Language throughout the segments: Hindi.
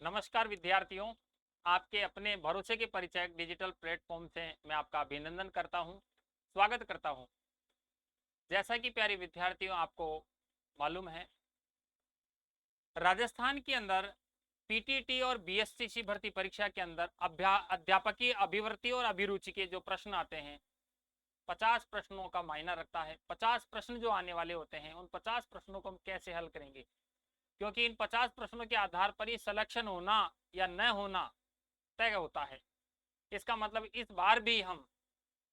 नमस्कार विद्यार्थियों, आपके अपने भरोसे के परिचय डिजिटल प्लेटफॉर्म से मैं आपका अभिनंदन करता हूं, स्वागत करता हूं। जैसा कि प्यारे विद्यार्थियों आपको मालूम है, राजस्थान के अंदर पीटीटी और बीएसटीसी भर्ती परीक्षा के अंदर अध्यापकीय अभिवृत्ति और अभिरुचि के जो प्रश्न आते हैं 50 प्रश्नों का मायना रखता है। 50 प्रश्न जो आने वाले होते हैं उन 50 प्रश्नों को हम कैसे हल करेंगे, क्योंकि इन 50 प्रश्नों के आधार पर ही सिलेक्शन होना या न होना तय होता है। इसका मतलब इस बार भी हम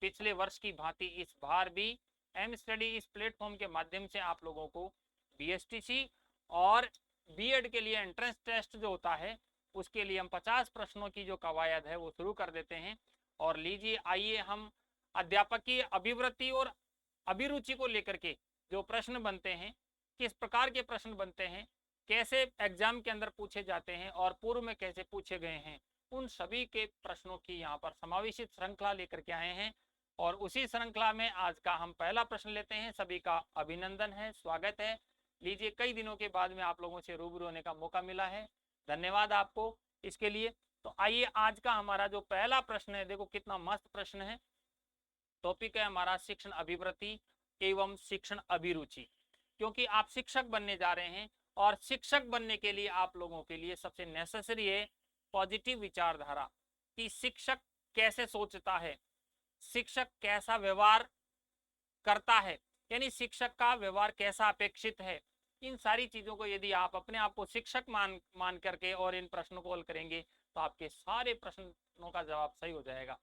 पिछले वर्ष की भांति इस बार भी एम स्टडी इस प्लेटफॉर्म के माध्यम से आप लोगों को बीएसटीसी और बीएड के लिए एंट्रेंस टेस्ट जो होता है उसके लिए हम 50 प्रश्नों की जो कवायद है वो शुरू कर देते हैं। और लीजिए, आइए हम अध्यापकीय अभिवृत्ति और अभिरुचि को लेकर के जो प्रश्न बनते हैं, किस प्रकार के प्रश्न बनते हैं, कैसे एग्जाम के अंदर पूछे जाते हैं और पूर्व में कैसे पूछे गए हैं, उन सभी के प्रश्नों की यहाँ पर समावेशित श्रृंखला लेकर के आए हैं। और उसी श्रृंखला में आज का हम पहला प्रश्न लेते हैं। सभी का अभिनंदन है, स्वागत है। लीजिए, कई दिनों के बाद में आप लोगों से रूबरू होने का मौका मिला है, धन्यवाद आपको इसके लिए। तो आइए, आज का हमारा जो पहला प्रश्न है, देखो कितना मस्त प्रश्न है। टॉपिक है हमारा शिक्षण अभिवृत्ति एवं शिक्षण अभिरुचि, क्योंकि आप शिक्षक बनने जा रहे हैं और शिक्षक बनने के लिए आप लोगों के लिए सबसे नेसेसरी है पॉजिटिव विचारधारा, कि शिक्षक कैसे सोचता है, शिक्षक कैसा व्यवहार करता है, यानी शिक्षक का व्यवहार कैसा अपेक्षित है। इन सारी चीजों को यदि आप अपने आप को शिक्षक मान करके और इन प्रश्नों को हल करेंगे तो आपके सारे प्रश्नों का जवाब सही हो जाएगा।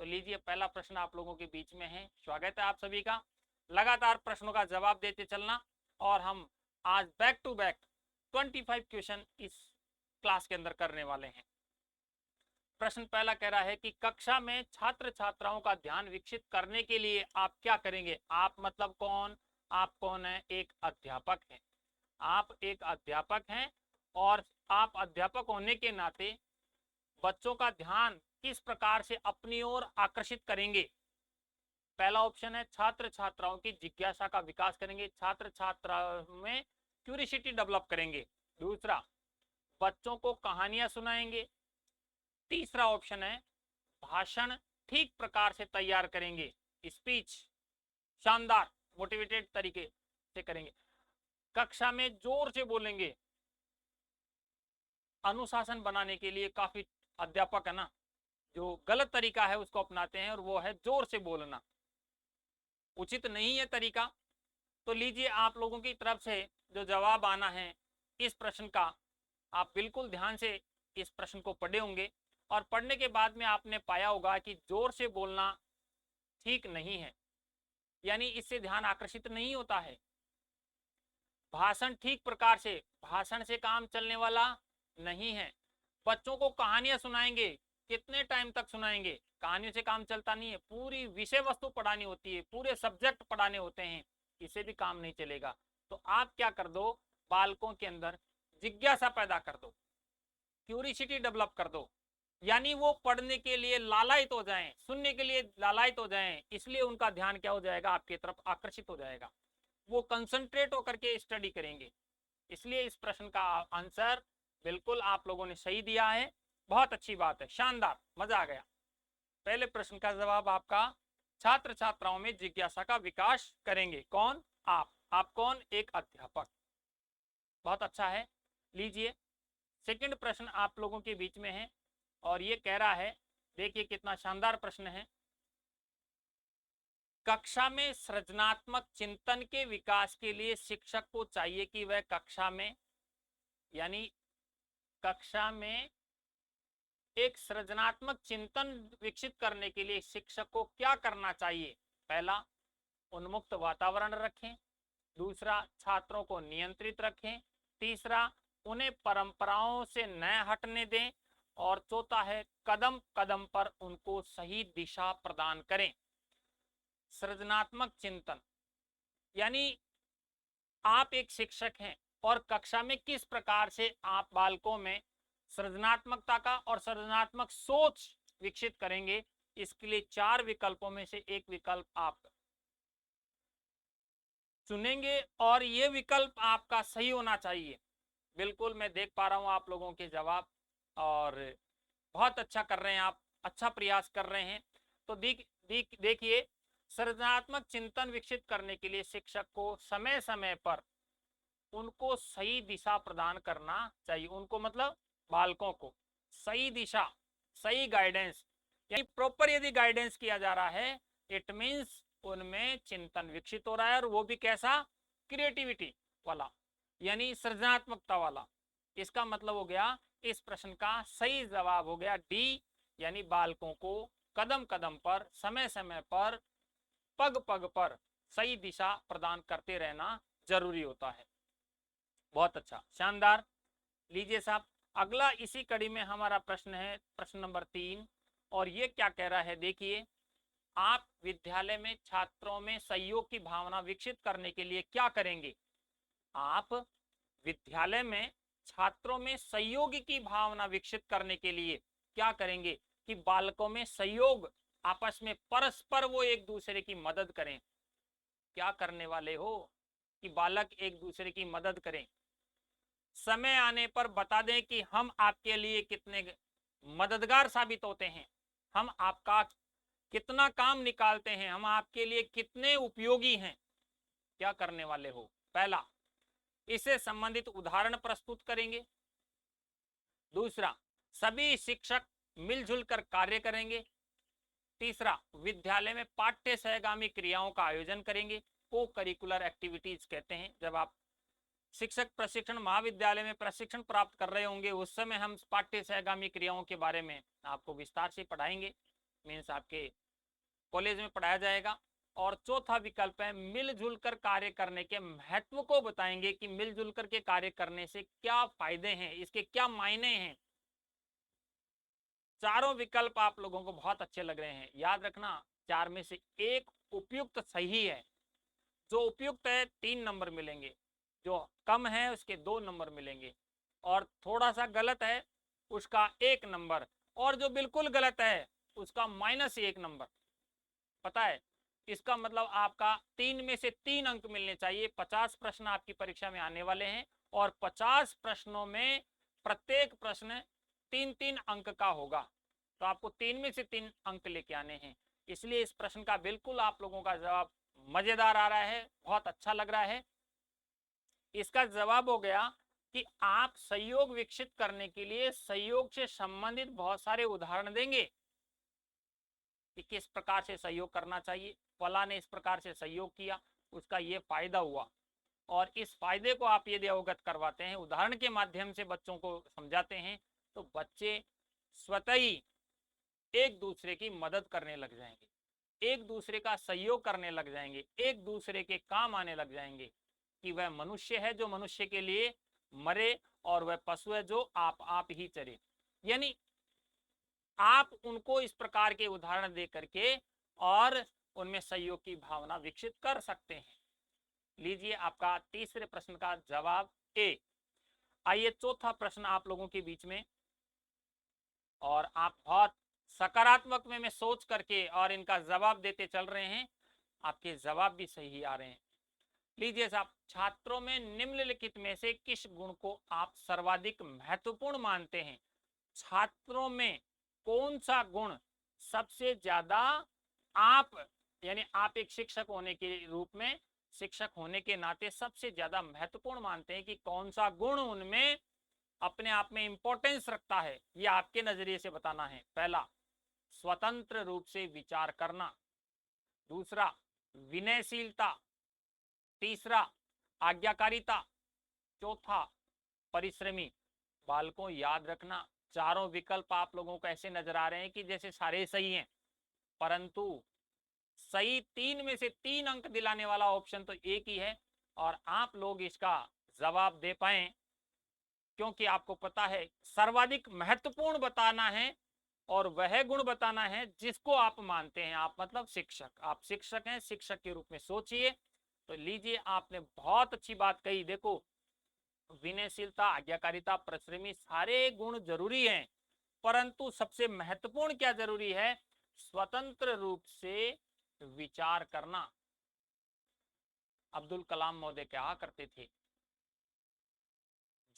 तो लीजिए, पहला प्रश्न आप लोगों के बीच में है, स्वागत है आप सभी का। लगातार प्रश्नों का जवाब देते चलना और हम आज बैक टू बैक 25 क्वेश्चन इस क्लास के अंदर करने वाले हैं। प्रश्न पहला कह रहा है कि कक्षा में छात्र छात्राओं का ध्यान विकसित करने के लिए आप क्या करेंगे। आप मतलब कौन, आप कौन है? एक अध्यापक है। आप एक अध्यापक हैं और आप अध्यापक होने के नाते बच्चों का ध्यान किस प्रकार से अपनी ओर आकर्षित करेंगे। पहला ऑप्शन है छात्र छात्राओं की जिज्ञासा का विकास करेंगे, छात्र छात्राओं में क्यूरियोसिटी डेवलप करेंगे। दूसरा, बच्चों को कहानियां सुनाएंगे। तीसरा ऑप्शन है भाषण ठीक प्रकार से तैयार करेंगे, स्पीच शानदार मोटिवेटेड तरीके से करेंगे। कक्षा में जोर से बोलेंगे। अनुशासन बनाने के लिए काफी अध्यापक है ना, जो गलत तरीका है उसको अपनाते हैं और वो है जोर से बोलना, उचित नहीं है तरीका। तो लीजिए, आप लोगों की तरफ से जो जवाब आना है इस प्रश्न का, आप बिल्कुल ध्यान से इस प्रश्न को पढ़े होंगे और पढ़ने के बाद में आपने पाया होगा कि जोर से बोलना ठीक नहीं है, यानी इससे ध्यान आकर्षित नहीं होता है। भाषण ठीक प्रकार से, भाषण से काम चलने वाला नहीं है। बच्चों को कहानियां सुनाएंगे, कितने टाइम तक सुनाएंगे? कहानियों से काम चलता नहीं है, पूरी विषय वस्तु पढ़ानी होती है, पूरे सब्जेक्ट पढ़ाने होते हैं, इससे भी काम नहीं चलेगा। तो आप क्या कर दो, बालकों के अंदर जिज्ञासा पैदा कर दो, क्यूरियोसिटी डेवलप कर दो, यानी वो पढ़ने के लिए लालायित हो जाएं, सुनने के लिए लालायित हो जाएं, इसलिए उनका ध्यान क्या हो जाएगा, आपकी तरफ आकर्षित हो जाएगा, वो कंसंट्रेट होकर के स्टडी करेंगे। इसलिए इस प्रश्न का आंसर बिल्कुल आप लोगों ने सही दिया है, बहुत अच्छी बात है, शानदार, मजा आ गया। पहले प्रश्न का जवाब आपका छात्र छात्राओं में जिज्ञासा का विकास करेंगे। कौन? आप कौन? एक अध्यापक, बहुत अच्छा है। लीजिए, सेकंड प्रश्न आप लोगों के बीच में है और ये कह रहा है, देखिए कितना शानदार प्रश्न है। कक्षा में सृजनात्मक चिंतन के विकास के लिए शिक्षक को चाहिए कि वह कक्षा में, यानी कक्षा में एक सृजनात्मक चिंतन विकसित करने के लिए शिक्षक को क्या करना चाहिए। पहला, उन्मुक्त वातावरण रखें। दूसरा, छात्रों को नियंत्रित रखें। तीसरा, उन्हें परंपराओं से न हटने दें। और चौथा है, कदम कदम पर उनको सही दिशा प्रदान करें। सृजनात्मक चिंतन, यानी आप एक शिक्षक हैं और कक्षा में किस प्रकार से आप बालकों में सृजनात्मकता का और सृजनात्मक सोच विकसित करेंगे, इसके लिए 4 विकल्पों में से एक विकल्प आप चुनेंगे और ये विकल्प आपका सही होना चाहिए। बिल्कुल मैं देख पा रहा हूं आप लोगों के जवाब, और बहुत अच्छा कर रहे हैं आप, अच्छा प्रयास कर रहे हैं। तो देखिए, सृजनात्मक चिंतन विकसित करने के लिए शिक्षक को समय समय पर उनको सही दिशा प्रदान करना चाहिए। उनको मतलब बालकों को सही दिशा, सही गाइडेंस, यानी प्रॉपर यदि गाइडेंस किया जा रहा है, इट मीन्स उनमें चिंतन विकसित हो रहा है, और वो भी कैसा, क्रिएटिविटी वाला, यानी सृजनात्मकता वाला। इसका मतलब हो गया, इस प्रश्न का सही जवाब हो गया डी, यानी बालकों को कदम कदम पर, समय समय पर, पग पग पर सही दिशा प्रदान करते रहना जरूरी होता है। बहुत अच्छा, शानदार। लीजिए साहब, अगला इसी कड़ी में हमारा प्रश्न है, प्रश्न नंबर 3, और ये क्या कह रहा है, देखिए, आप विद्यालय में छात्रों में सहयोग की भावना विकसित करने के लिए क्या करेंगे। आप विद्यालय में छात्रों में सहयोग की भावना विकसित करने के लिए क्या करेंगे कि बालकों में सहयोग, आपस में परस्पर वो एक दूसरे की मदद करें। क्या करने वाले हो कि बालक एक दूसरे की मदद करें, समय आने पर बता दें कि हम आपके लिए कितने मददगार साबित होते हैं, हम आपका कितना काम निकालते हैं, हम आपके लिए कितने उपयोगी हैं। क्या करने वाले हो, पहला, इससे संबंधित उदाहरण प्रस्तुत करेंगे। दूसरा, सभी शिक्षक मिलजुल कर कार्य करेंगे। तीसरा, विद्यालय में पाठ्य सहगामी क्रियाओं का आयोजन करेंगे। को करिकुलर एक्टिविटीज कहते हैं। जब आप शिक्षक प्रशिक्षण महाविद्यालय में प्रशिक्षण प्राप्त कर रहे होंगे, उस समय हम पाठ्य सहगामी क्रियाओं के बारे में आपको विस्तार से पढ़ाएंगे, मीन्स आपके कॉलेज में पढ़ाया जाएगा। और चौथा विकल्प है, मिलजुल कर कार्य करने के महत्व को बताएंगे कि मिलजुल कर के कार्य करने से क्या फायदे हैं, इसके क्या मायने हैं। चारों विकल्प आप लोगों को बहुत अच्छे लग रहे हैं। याद रखना, चार में से एक उपयुक्त सही है। जो उपयुक्त है 3 नंबर मिलेंगे, जो कम है उसके 2 नंबर मिलेंगे, और थोड़ा सा गलत है उसका 1 नंबर, और जो बिल्कुल गलत है उसका -1 नंबर। पता है, इसका मतलब आपका 3 में से 3 अंक मिलने चाहिए। 50 प्रश्न आपकी परीक्षा में आने वाले हैं, और 50 प्रश्नों में प्रत्येक प्रश्न 3-3 अंक का होगा, तो आपको 3 में से 3 अंक लेके आने हैं। इसलिए इस प्रश्न का बिल्कुल आप लोगों का जवाब मजेदार आ रहा है, बहुत अच्छा लग रहा है। इसका जवाब हो गया कि आप सहयोग विकसित करने के लिए सहयोग से संबंधित बहुत सारे उदाहरण देंगे कि किस प्रकार से सहयोग करना चाहिए। फला ने इस प्रकार से सहयोग किया, उसका ये फायदा हुआ, और इस फायदे को आप यदि अवगत करवाते हैं, उदाहरण के माध्यम से बच्चों को समझाते हैं, तो बच्चे स्वतः ही एक दूसरे की मदद करने लग जाएंगे, एक दूसरे का सहयोग करने लग जाएंगे, एक दूसरे के काम आने लग जाएंगे कि वह मनुष्य है जो मनुष्य के लिए मरे, और वह पशु है जो आप ही चरे। यानी आप उनको इस प्रकार के उदाहरण दे करके और उनमें सहयोग की भावना विकसित कर सकते हैं। लीजिए आपका तीसरे प्रश्न का जवाब ए। आइए चौथा प्रश्न आप लोगों के बीच में, और आप बहुत सकारात्मक में सोच करके और इनका जवाब देते चल रहे हैं, आपके जवाब भी सही आ रहे हैं। लीजिए साहब, छात्रों में निम्नलिखित में से किस गुण को आप सर्वाधिक महत्वपूर्ण मानते हैं। छात्रों में कौन सा गुण सबसे ज्यादा आप, यानी आप एक शिक्षक होने के रूप में, शिक्षक होने के नाते सबसे ज्यादा महत्वपूर्ण मानते हैं कि कौन सा गुण उनमें अपने आप में इंपॉर्टेंस रखता है, ये आपके नजरिए से बताना है। पहला, स्वतंत्र रूप से विचार करना। दूसरा, विनयशीलता। तीसरा, आज्ञाकारिता। चौथा, परिश्रमी। बालकों याद रखना, चारों विकल्प आप लोगों को ऐसे नजर आ रहे हैं कि जैसे सारे सही हैं, परंतु सही 3 में से 3 अंक दिलाने वाला ऑप्शन तो एक ही है, और आप लोग इसका जवाब दे पाए, क्योंकि आपको पता है सर्वाधिक महत्वपूर्ण बताना है, और वह गुण बताना है जिसको आप मानते हैं। आप मतलब शिक्षक, आप शिक्षक हैं, शिक्षक के रूप में सोचिए। तो लीजिए, आपने बहुत अच्छी बात कही। देखो, विनयशीलता, आज्ञाकारिता, परिश्रमी सारे गुण जरूरी हैं, परंतु सबसे महत्वपूर्ण क्या जरूरी है, स्वतंत्र रूप से विचार करना। अब्दुल कलाम महोदय कहा करते थे,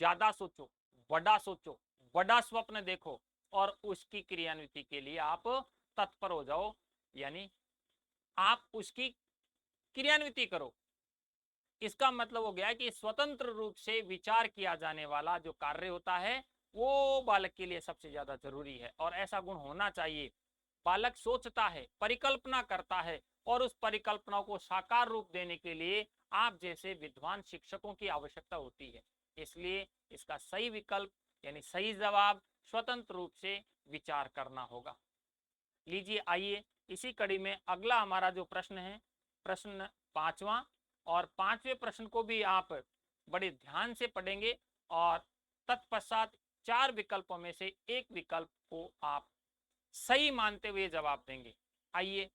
ज्यादा सोचो, बड़ा सोचो, बड़ा स्वप्न देखो और उसकी क्रियान्विति के लिए आप तत्पर हो जाओ, यानी आप उसकी क्रियान्विति करो। इसका मतलब हो गया कि स्वतंत्र रूप से विचार किया जाने वाला जो कार्य होता है वो बालक के लिए सबसे ज्यादा जरूरी है, और ऐसा गुण होना चाहिए। बालक सोचता है, परिकल्पना करता है, और उस परिकल्पना को साकार रूप देने के लिए आप जैसे विद्वान शिक्षकों की आवश्यकता होती है। इसलिए इसका सही विकल्प यानी सही जवाब स्वतंत्र रूप से विचार करना होगा। लीजिए आइए इसी कड़ी में अगला हमारा जो प्रश्न है, प्रश्न 5वां, और 5वें प्रश्न को भी आप बड़े ध्यान से पढ़ेंगे और तत्पश्चात 4 विकल्पों में से एक विकल्प को आप सही मानते हुए जवाब देंगे। आइए,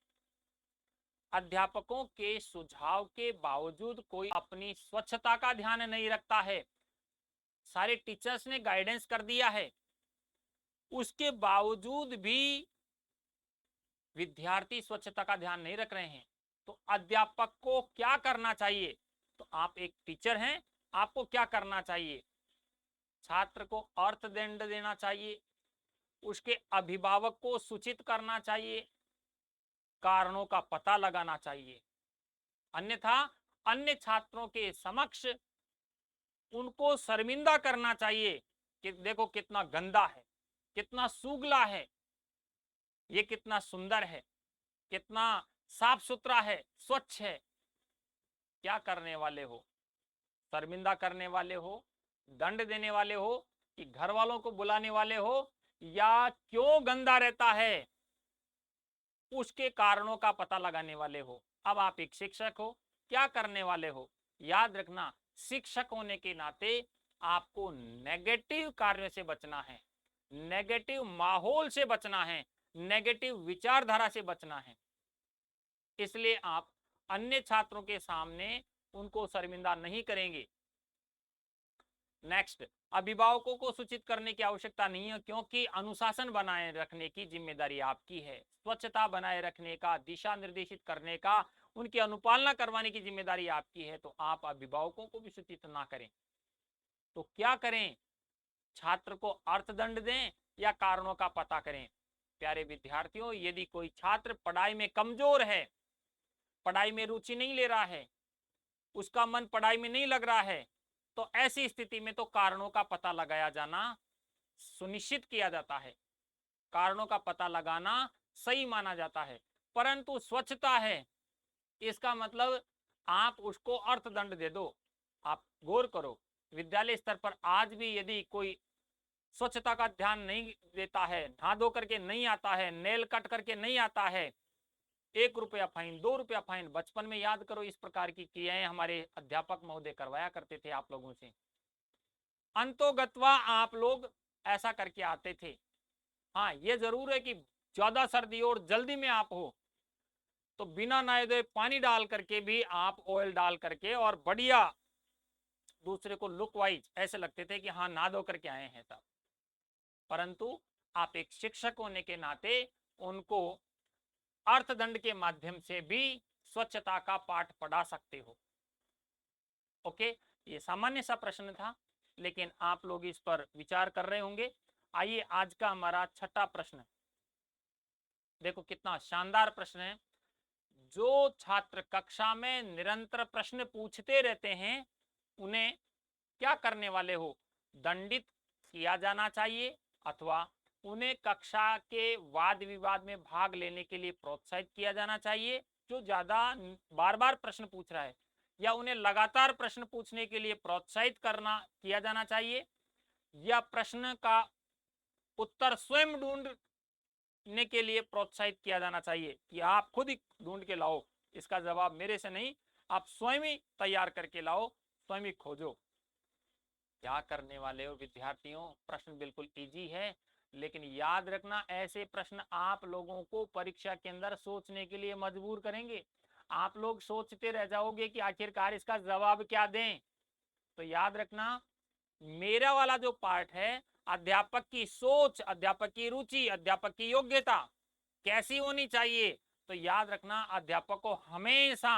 अध्यापकों के सुझाव के बावजूद कोई अपनी स्वच्छता का ध्यान नहीं रखता है। सारे टीचर्स ने गाइडेंस कर दिया है, उसके बावजूद भी विद्यार्थी स्वच्छता का ध्यान नहीं रख रहे हैं, तो अध्यापक को क्या करना चाहिए? तो आप एक टीचर हैं, आपको क्या करना चाहिए? छात्र को अर्थदंड देना चाहिए, उसके अभिभावक को सूचित करना चाहिए, कारणों का पता लगाना चाहिए, अन्यथा अन्य छात्रों के समक्ष उनको शर्मिंदा करना चाहिए कि देखो कितना गंदा है, कितना सूगला है, ये कितना सुंदर है, कितना साफ सुथरा है, स्वच्छ है। क्या करने वाले हो? शर्मिंदा करने वाले हो, दंड देने वाले हो, कि घर वालों को बुलाने वाले हो, या क्यों गंदा रहता है उसके कारणों का पता लगाने वाले हो? अब आप एक शिक्षक हो, क्या करने वाले हो? याद रखना, शिक्षक होने के नाते आपको नेगेटिव कार्यों से बचना है, नेगेटिव माहौल से बचना है, नेगेटिव विचारधारा से बचना है। इसलिए आप अन्य छात्रों के सामने उनको शर्मिंदा नहीं करेंगे। नेक्स्ट, अभिभावकों को सूचित करने की आवश्यकता नहीं है, क्योंकि अनुशासन बनाए रखने की जिम्मेदारी आपकी है। स्वच्छता बनाए रखने का, दिशा निर्देशित करने का, उनकी अनुपालना करवाने की जिम्मेदारी आपकी है, तो आप अभिभावकों को भी सूचित ना करें। तो क्या करें? छात्र को अर्थदंड दें या कारणों का पता करें? प्यारे विद्यार्थियों, यदि कोई छात्र पढ़ाई में कमजोर है, पढ़ाई में रुचि नहीं ले रहा है, उसका मन पढ़ाई में नहीं लग रहा है, तो ऐसी स्थिति में तो कारणों का पता लगाया जाना सुनिश्चित किया जाता है, कारणों का पता लगाना सही माना जाता है। परंतु स्वच्छता है, इसका मतलब आप उसको अर्थदंड दे दो। आप गौर करो, विद्यालय स्तर पर आज भी यदि कोई स्वच्छता का ध्यान नहीं देता है, नहा धो करके नहीं आता है, नेल कट करके नहीं आता है, 1 रुपया फाइन, 2 रुपया फाइन। बचपन में याद करो, इस प्रकार की क्रियाएं हमारे अध्यापक महोदय करवाया करते थे आप लोगों से। अंतोगत्वा आप लोग ऐसा करके आते थे। हाँ, ये जरूर है कि ज्यादा सर्दी और जल्दी में आप हो तो बिना नहाए धोए पानी डाल करके भी आप ऑयल डाल करके और बढ़िया दूसरे को लुक वाइज ऐसे लगते थे कि हाँ नहा धो करके आए हैं तब। परंतु आप एक शिक्षक होने के नाते उनको अर्थदंड के माध्यम से भी स्वच्छता का पाठ पढ़ा सकते हो। ओके, ये सामान्य सा प्रश्न था, लेकिन आप लोग इस पर विचार कर रहे होंगे। आइए आज का हमारा 6ठा प्रश्न, देखो कितना शानदार प्रश्न है। जो छात्र कक्षा में निरंतर प्रश्न पूछते रहते हैं उन्हें क्या करने वाले हो? दंडित किया जाना चाहिए, अथवा उन्हें कक्षा के वाद विवाद में भाग लेने के लिए प्रोत्साहित किया जाना चाहिए जो ज्यादा बार बार प्रश्न पूछ रहा है, या उन्हें लगातार प्रश्न पूछने के लिए प्रोत्साहित किया जाना चाहिए, या प्रश्न का उत्तर स्वयं ढूंढने के लिए प्रोत्साहित किया जाना चाहिए कि आप खुद ही ढूंढ के लाओ, इसका जवाब मेरे से नहीं, आप स्वयं ही तैयार करके लाओ, स्वयं ही खोजो। क्या करने वाले हो विद्यार्थियों? प्रश्न बिल्कुल इजी है, लेकिन याद रखना ऐसे प्रश्न आप लोगों को परीक्षा के अंदर सोचने के लिए मजबूर करेंगे। आप लोग सोचते रह जाओगे कि आखिरकार इसका जवाब क्या दें। तो याद रखना, मेरा वाला जो पार्ट है, अध्यापक की सोच, अध्यापक की रुचि, अध्यापक की योग्यता कैसी होनी चाहिए, तो याद रखना अध्यापक को हमेशा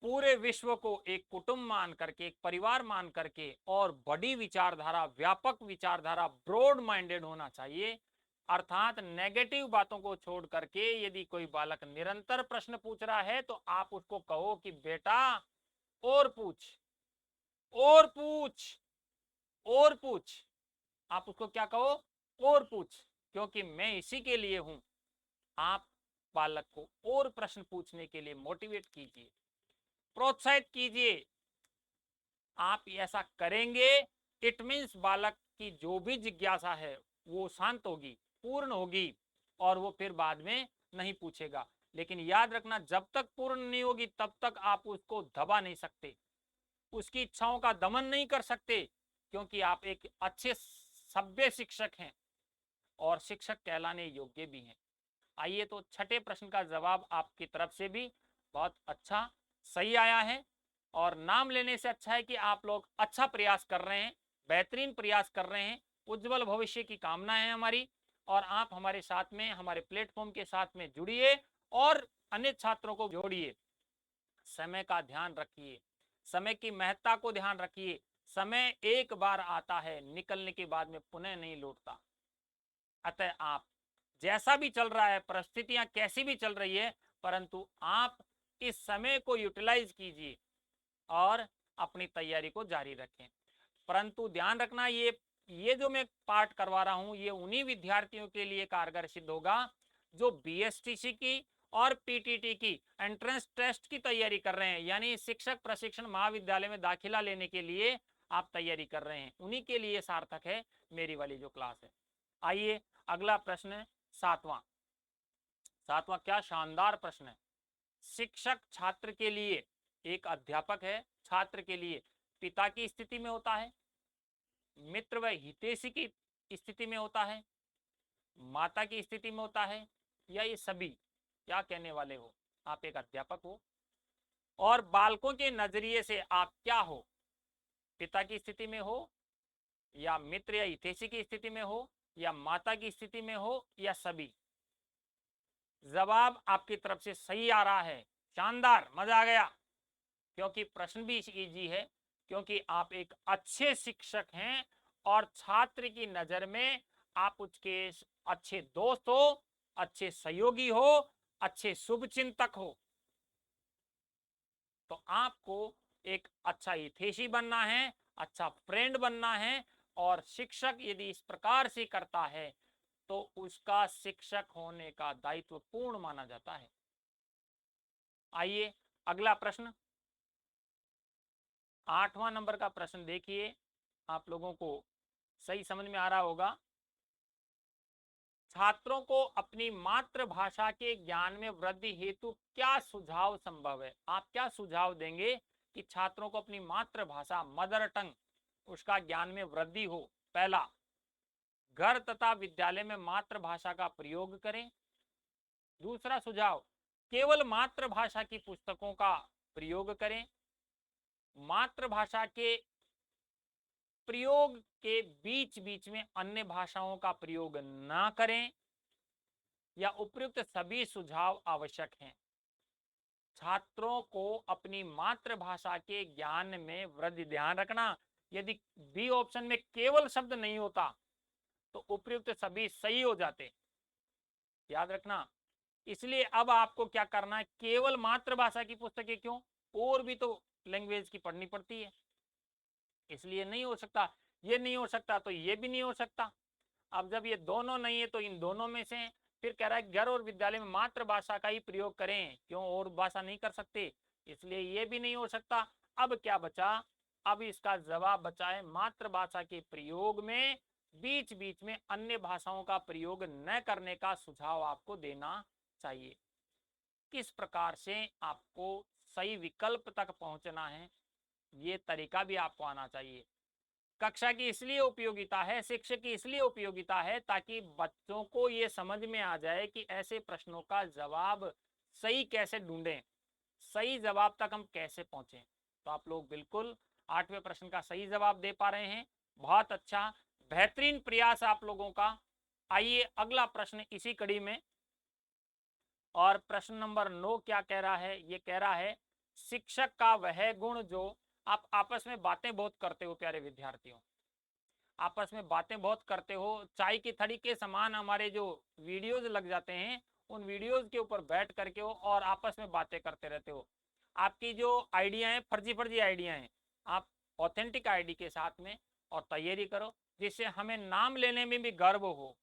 पूरे विश्व को एक कुटुंब मान करके, एक परिवार मान करके और बड़ी विचारधारा, व्यापक विचारधारा, ब्रॉड माइंडेड होना चाहिए। अर्थात नेगेटिव बातों को छोड़ करके यदि कोई बालक निरंतर प्रश्न पूछ रहा है तो आप उसको कहो कि बेटा और पूछ, और पूछ, और पूछ। आप उसको क्या कहो? और पूछ, क्योंकि मैं इसी के लिए हूं। आप बालक को और प्रश्न पूछने के लिए मोटिवेट कीजिए, प्रोत्साहित कीजिए। आप ऐसा करेंगे, इट मीन्स बालक की जो भी जिज्ञासा है वो शांत होगी, पूर्ण होगी, और वो फिर बाद में नहीं पूछेगा। लेकिन याद रखना, जब तक पूर्ण नहीं होगी तब तक आप उसको दबा नहीं सकते, उसकी इच्छाओं का दमन नहीं कर सकते, क्योंकि आप एक अच्छे सभ्य शिक्षक हैं और शिक्षक कहलाने योग्य भी हैं। आइए, तो छठे प्रश्न का जवाब आपकी तरफ से भी बहुत अच्छा सही आया है, और नाम लेने से अच्छा है कि आप लोग अच्छा प्रयास कर रहे हैं, बेहतरीन प्रयास कर रहे हैं। उज्जवल भविष्य की कामना है हमारी, और आप हमारे साथ में, हमारे प्लेटफॉर्म के साथ में जुड़िए और अन्य छात्रों को जोड़िए। समय का ध्यान रखिए, समय की महत्ता को ध्यान रखिए। समय एक बार आता है, निकलने के बाद में पुनः नहीं लौटता। अतः आप जैसा भी चल रहा है, परिस्थितियां कैसी भी चल रही है, परंतु आप इस समय को यूटिलाइज कीजिए और अपनी तैयारी को जारी रखें। परंतु ध्यान रखना, ये जो मैं पाठ करवा रहा हूं ये उन्हीं विद्यार्थियों के लिए कारगर सिद्ध होगा जो बीएसटीसी की और पीटीटी की एंट्रेंस टेस्ट की तैयारी कर रहे हैं, यानी शिक्षक प्रशिक्षण महाविद्यालय में दाखिला लेने के लिए आप तैयारी कर रहे हैं। उन्हीं के लिए सार्थक है मेरी वाली जो क्लास है। आइए, अगला प्रश्न, सातवां। सातवां क्या शानदार प्रश्न है। शिक्षक छात्र के लिए, एक अध्यापक है छात्र के लिए पिता की स्थिति में होता है, मित्र व हितैषी की स्थिति में होता है, माता की स्थिति में होता है, या ये सभी? क्या कहने वाले हो? आप एक अध्यापक हो और बालकों के नजरिए से आप क्या हो? पिता की स्थिति में हो, या मित्र या हितैषी की स्थिति में हो, या माता की स्थिति में हो, या सभी? जवाब आपकी तरफ से सही आ रहा है, शानदार, मजा आ गया, क्योंकि प्रश्न भी इजी है, क्योंकि आप एक अच्छे शिक्षक हैं और छात्र की नजर में आप उसके अच्छे दोस्त हो, अच्छे सहयोगी हो, अच्छे शुभचिंतक हो। तो आपको एक अच्छा हितैषी बनना है, अच्छा फ्रेंड बनना है, और शिक्षक यदि इस प्रकार से करता है तो उसका शिक्षक होने का दायित्व पूर्ण माना जाता है। आइए, अगला प्रश्न, 8वां नंबर का प्रश्न देखिए, आप लोगों को सही समझ में आ रहा होगा। छात्रों को अपनी मातृभाषा के ज्ञान में वृद्धि हेतु क्या सुझाव संभव है? आप क्या सुझाव देंगे कि छात्रों को अपनी मातृभाषा, मदर टंग, उसका ज्ञान में वृद्धि हो? पहला, घर तथा विद्यालय में मातृभाषा का प्रयोग करें। दूसरा सुझाव, केवल मातृभाषा की पुस्तकों का प्रयोग करें। मातृभाषा के प्रयोग के बीच बीच में अन्य भाषाओं का प्रयोग ना करें, या उपयुक्त सभी सुझाव आवश्यक हैं। छात्रों को अपनी मातृभाषा के ज्ञान में वृद्धि, ध्यान रखना, यदि बी ऑप्शन में केवल शब्द नहीं होता तो उपयुक्त सभी सही हो जाते, याद रखना। इसलिए अब आपको क्या करना है, केवल मातृभाषा की पुस्तकें क्यों, और भी तो लैंग्वेज की पढ़नी पड़ती है, इसलिए नहीं हो सकता। ये नहीं हो सकता तो ये भी नहीं हो सकता। अब जब ये दोनों नहीं है तो इन दोनों में से फिर कह रहा है घर और विद्यालय में मातृभाषा का ही प्रयोग करें, क्यों और भाषा नहीं कर सकते, इसलिए ये भी नहीं हो सकता। अब क्या बचा? अब इसका जवाब बचा है मातृभाषा के प्रयोग में बीच बीच में अन्य भाषाओं का प्रयोग न करने का सुझाव आपको देना चाहिए। किस प्रकार से आपको सही विकल्प तक पहुंचना है, ये तरीका भी आपको आना चाहिए। कक्षा की इसलिए उपयोगिता है, शिक्षक की इसलिए उपयोगिता है, ताकि बच्चों को ये समझ में आ जाए कि ऐसे प्रश्नों का जवाब सही कैसे ढूंढें, सही जवाब तक हम कैसे पहुंचे। तो आप लोग बिल्कुल 8वें प्रश्न का सही जवाब दे पा रहे हैं, बहुत अच्छा, बेहतरीन प्रयास आप लोगों का। आइए, अगला प्रश्न इसी कड़ी में, और प्रश्न नंबर 9 क्या कह रहा है? ये कह रहा है शिक्षक का वह गुण जो आप आपस में बातें बहुत करते हो प्यारे विद्यार्थियों, आपस में बातें बहुत करते हो, चाय की थड़ी के समान हमारे जो वीडियोज लग जाते हैं, उन वीडियोज के ऊपर बैठ करके हो और आपस में बातें करते रहते हो। आपकी जो आइडिया है फर्जी फर्जी आइडिया हैं, आप ऑथेंटिक आईडी के साथ में और तैयारी करो, जिससे हमें नाम लेने में भी गर्व हो।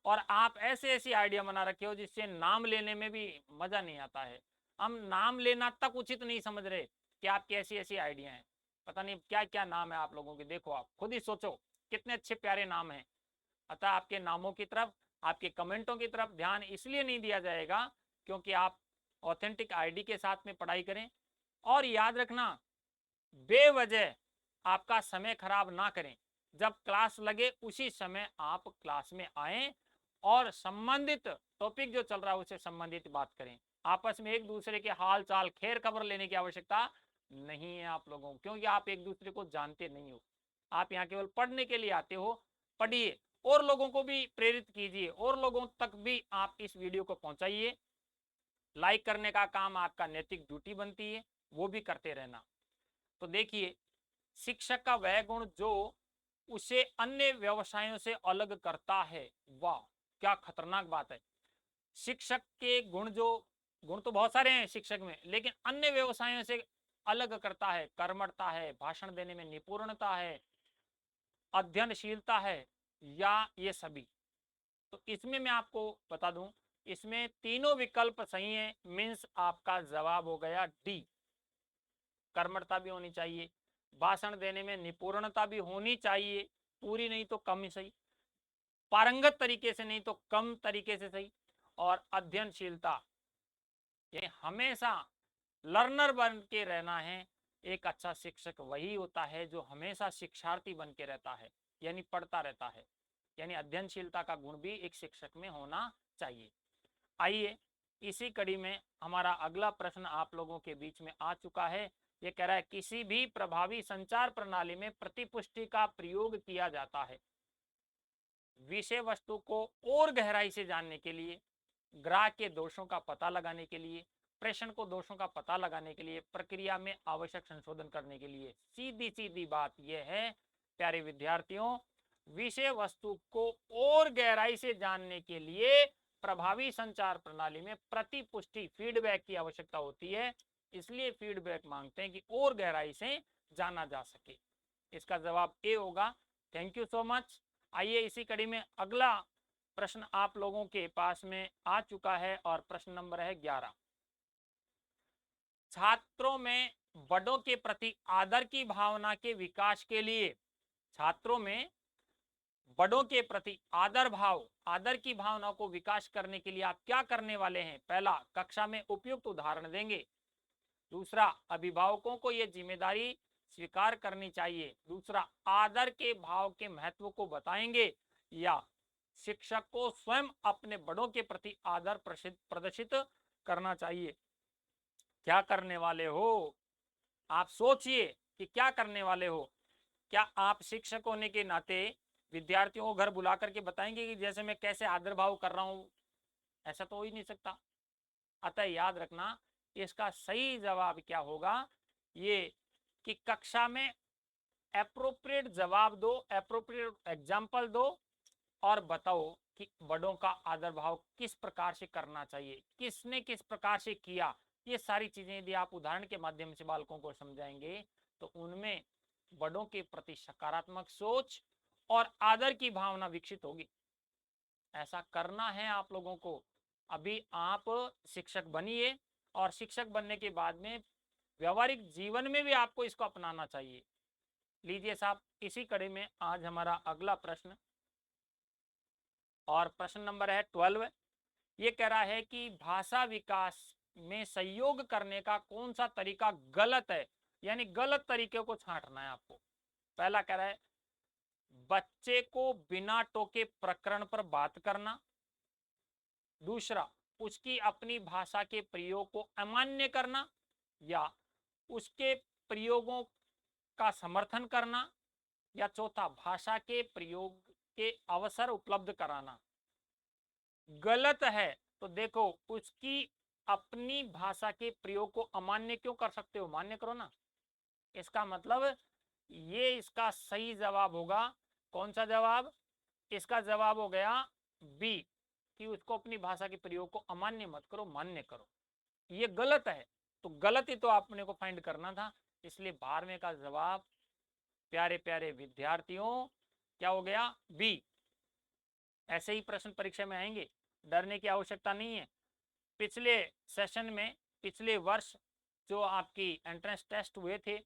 और आप ऐसे ऐसी आइडिया बना रखे हो जिससे नाम लेने में भी मजा नहीं आता है। हम नाम लेना तक उचित नहीं समझ रहे कि आपकी ऐसी ऐसी आइडिया हैं। पता नहीं क्या क्या नाम है आप लोगों के, देखो आप खुद ही सोचो कितने अच्छे प्यारे नाम हैं। अतः आपके नामों की तरफ, आपके कमेंटों की तरफ ध्यान इसलिए नहीं दिया जाएगा क्योंकि आप ऑथेंटिक आईडी के साथ में पढ़ाई करें। और याद रखना, बेवजह आपका समय खराब ना करें। जब क्लास लगे उसी समय आप क्लास में आए और संबंधित टॉपिक जो चल रहा है उससे संबंधित बात करें। आपस में एक दूसरे के हाल चाल खैर खबर लेने की आवश्यकता नहीं है आप लोगों को, क्योंकि आप एक दूसरे को जानते नहीं हो। आप यहाँ केवल पढ़ने के लिए आते हो। पढ़िए और लोगों को भी प्रेरित कीजिए, और लोगों तक भी आप इस वीडियो को पहुंचाइए। लाइक करने का काम आपका नैतिक ड्यूटी बनती है, वो भी करते रहना। तो देखिए, शिक्षक का वह गुण जो उसे अन्य व्यवसायों से अलग करता है। वाह, क्या खतरनाक बात है। शिक्षक के गुण जो, गुण तो बहुत सारे हैं शिक्षक में, लेकिन अन्य व्यवसायों से अलग करता है, कर्मठता है, भाषण देने में निपुणता है, अध्ययनशीलता है, या ये सभी। तो इसमें मैं आपको बता दूं, इसमें तीनों विकल्प सही है, मीन्स आपका जवाब हो गया डी। कर्मठता भी होनी चाहिए, भाषण देने में निपुणता भी होनी चाहिए, पूरी नहीं तो कम ही सही, पारंगत तरीके से नहीं तो कम तरीके से सही, और अध्ययनशीलता, ये हमेशा लर्नर बन के रहना है। एक अच्छा शिक्षक वही होता है जो हमेशा शिक्षार्थी बन के रहता है, यानी पढ़ता रहता है। यानी अध्ययनशीलता का गुण भी एक शिक्षक में होना चाहिए। आइए, इसी कड़ी में हमारा अगला प्रश्न आप लोगों के बीच में आ चुका है। ये कह रहा है, किसी भी प्रभावी संचार प्रणाली में प्रतिपुष्टि का प्रयोग किया जाता है विषय वस्तु को और गहराई से जानने के लिए, ग्राहक के दोषों का पता लगाने के लिए, प्रेषण को दोषों का पता लगाने के लिए, प्रक्रिया में आवश्यक संशोधन करने के लिए। सीधी सीधी बात यह है प्यारे विद्यार्थियों, विषय वस्तु को और गहराई से जानने के लिए प्रभावी संचार प्रणाली में प्रतिपुष्टि, फीडबैक की आवश्यकता होती है। इसलिए फीडबैक मांगते हैं कि और गहराई से जाना जा सके। इसका जवाब ए होगा। Thank you so much. आइए, इसी कड़ी में अगला प्रश्न आप लोगों के पास में आ चुका है, और प्रश्न नंबर है 11। छात्रों में बड़ों के प्रति आदर की भावना के विकास के लिए, छात्रों में बड़ों के प्रति आदर भाव, आदर की भावना को विकास करने के लिए आप क्या करने वाले हैं? पहला, कक्षा में उपयुक्त उदाहरण देंगे। दूसरा, अभिभावकों को यह जिम्मेदारी स्वीकार करनी चाहिए। दूसरा, आदर के भाव के महत्व को बताएंगे, या शिक्षक को स्वयं अपने बड़ों के प्रति आदर प्रदर्शित करना चाहिए। क्या करने वाले हो? आप सोचिए कि क्या करने वाले हो। क्या आप शिक्षक होने के नाते विद्यार्थियों को घर बुला करके बताएंगे कि जैसे मैं कैसे आदर भाव कर रहा हूं? ऐसा तो हो ही नहीं सकता। अतः याद रखना, इसका सही जवाब क्या होगा, ये कि कक्षा में एप्रोप्रिएट जवाब दो, एप्रोप्रिएट एग्जाम्पल दो, और बताओ कि बड़ों का आदर भाव किस प्रकार से करना चाहिए, किसने किस प्रकार से किया। ये सारी चीजें यदि आप उदाहरण के माध्यम से बालकों को समझाएंगे तो उनमें बड़ों के प्रति सकारात्मक सोच और आदर की भावना विकसित होगी। ऐसा करना है आप लोगों को। अभी आप शिक्षक बनिए, और शिक्षक बनने के बाद में व्यवहारिक जीवन में भी आपको इसको अपनाना चाहिए। लीजिए साहब, इसी कड़ी में आज हमारा अगला प्रश्न, और प्रश्न नंबर है 12। ये कह रहा है कि भाषा विकास में सहयोग करने का कौन सा तरीका गलत है, यानी गलत तरीके को छांटना है आपको। पहला कह रहा है, बच्चे को बिना टोके प्रकरण पर बात करना। दूसरा, उसकी अपनी भाषा के प्रयोग को अमान्य करना, या उसके प्रयोगों का समर्थन करना। या चौथा, भाषा के प्रयोग के अवसर उपलब्ध कराना। गलत है तो देखो, उसकी अपनी भाषा के प्रयोग को अमान्य क्यों कर सकते हो, मान्य करो ना। इसका मतलब ये इसका सही जवाब होगा। कौन सा जवाब? इसका जवाब हो गया बी, कि उसको अपनी भाषा के प्रयोग को अमान्य मत करो, मान्य करो। ये गलत है, तो गलत ही तो आपने को फाइंड करना था। इसलिए 12वें का जवाब प्यारे प्यारे विद्यार्थियों क्या हो गया? बी। ऐसे ही प्रश्न परीक्षा में आएंगे, डरने की आवश्यकता नहीं है। पिछले सेशन में, पिछले वर्ष जो आपकी एंट्रेंस टेस्ट हुए थे,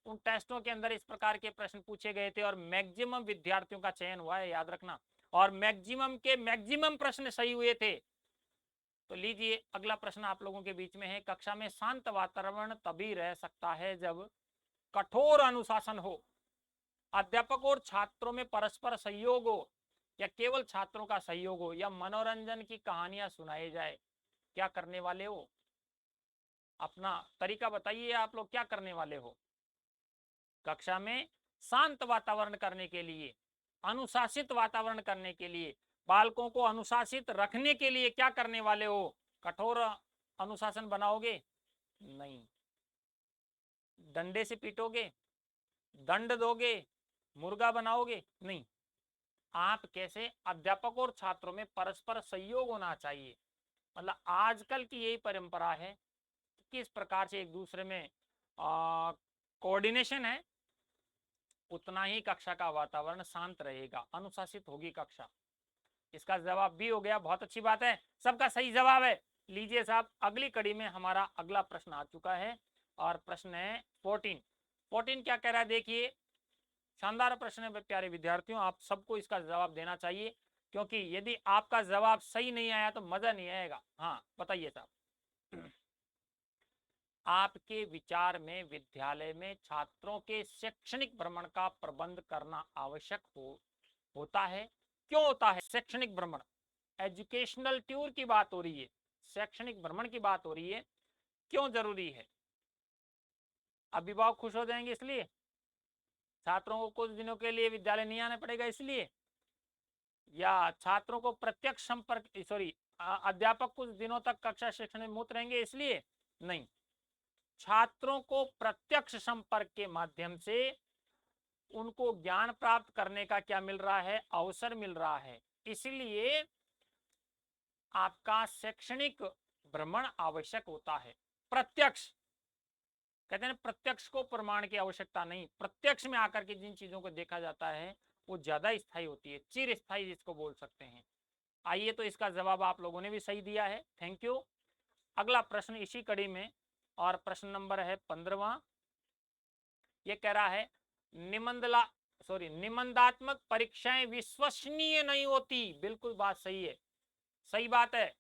उन टेस्टों के अंदर इस प्रकार के प्रश्न पूछे गए थे और मैक्सिमम विद्यार्थियों का चयन हुआ है, याद रखना। और मैक्सिमम के मैक्सिमम प्रश्न सही हुए थे। तो लीजिए अगला प्रश्न आप लोगों के बीच में है। कक्षा में शांत वातावरण तभी रह सकता है जब कठोर अनुशासन हो, अध्यापक और छात्रों में परस्पर सहयोग हो, या केवल छात्रों का सहयोग हो, या मनोरंजन की कहानियां सुनाई जाए। क्या करने वाले हो? अपना तरीका बताइए, आप लोग क्या करने वाले हो कक्षा में शांत वातावरण करने के लिए, अनुशासित वातावरण करने के लिए, बालकों को अनुशासित रखने के लिए क्या करने वाले हो? कठोर अनुशासन बनाओगे? नहीं। डंडे से पीटोगे? दंड दोगे? मुर्गा बनाओगे? नहीं। आप कैसे? अध्यापक और छात्रों में परस्पर सहयोग होना चाहिए। मतलब आजकल की यही परंपरा है, किस प्रकार से एक दूसरे में कोऑर्डिनेशन है, उतना ही कक्षा का वातावरण शांत रहेगा, अनुशासित होगी कक्षा। इसका जवाब भी हो गया, बहुत अच्छी बात है, सबका सही जवाब है। लीजिए साहब, अगली कड़ी में हमारा अगला प्रश्न आ चुका है और प्रश्न है 14 क्या कह रहा है देखिए। शानदार प्रश्न है प्यारे विद्यार्थियों, आप सबको इसका जवाब देना चाहिए, क्योंकि यदि आपका जवाब सही नहीं आया तो मजा नहीं आएगा। हाँ बताइए साहब। आपके विचार में विद्यालय में छात्रों के शैक्षणिक भ्रमण का प्रबंध करना आवश्यक होता है? क्यों होता है शैक्षणिक भ्रमण? एजुकेशनल टूर की बात हो रही है, शैक्षणिक भ्रमण की बात हो रही है, क्यों जरूरी है? अभिभावक खुश हो जाएंगे इसलिए? छात्रों को कुछ दिनों के लिए विद्यालय नहीं आना पड़ेगा इसलिए? या छात्रों को प्रत्यक्ष संपर्क, सॉरी, अध्यापक कुछ दिनों तक कक्षा शिक्षण में मुक्त रहेंगे इसलिए? नहीं। छात्रों को प्रत्यक्ष संपर्क के माध्यम से उनको ज्ञान प्राप्त करने का क्या मिल रहा है? अवसर मिल रहा है। इसलिए आपका शैक्षणिक भ्रमण आवश्यक होता है। प्रत्यक्ष, कहते हैं प्रत्यक्ष को प्रमाण की आवश्यकता नहीं, प्रत्यक्ष में आकर के जिन चीजों को देखा जाता है वो ज्यादा स्थायी होती है, चिर स्थायी जिसको बोल सकते हैं। आइए, तो इसका जवाब आप लोगों ने भी सही दिया है, थैंक यू। अगला प्रश्न इसी कड़ी में, और प्रश्न नंबर है 15वां। ये कह रहा है निबंधात्मक परीक्षाएं विश्वसनीय नहीं होती। बिल्कुल बात सही है, सही बात है।